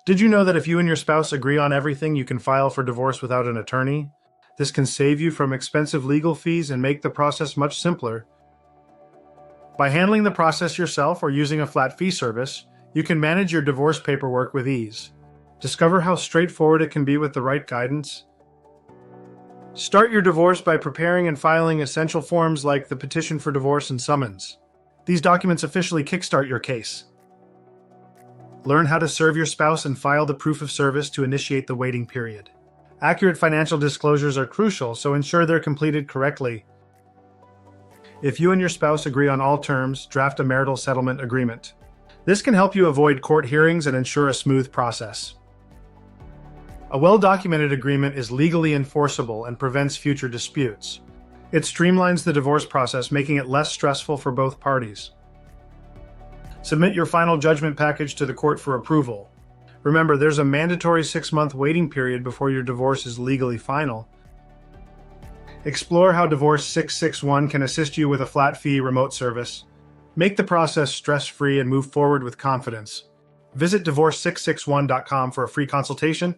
Did you know that if you and your spouse agree on everything, you can file for divorce without an attorney? This can save you from expensive legal fees and make the process much simpler. By handling the process yourself or using a flat fee service, you can manage your divorce paperwork with ease. Discover how straightforward it can be with the right guidance. Start your divorce by preparing and filing essential forms like the petition for divorce and summons. These documents officially kickstart your case. Learn how to serve your spouse and file the proof of service to initiate the waiting period. Accurate financial disclosures are crucial, so ensure they're completed correctly. If you and your spouse agree on all terms, draft a marital settlement agreement. This can help you avoid court hearings and ensure a smooth process. A well-documented agreement is legally enforceable and prevents future disputes. It streamlines the divorce process, making it less stressful for both parties. Submit your final judgment package to the court for approval. Remember, there's a mandatory 6-month waiting period before your divorce is legally final. Explore how Divorce 661 can assist you with a flat-fee remote service. Make the process stress-free and move forward with confidence. Visit divorce661.com for a free consultation.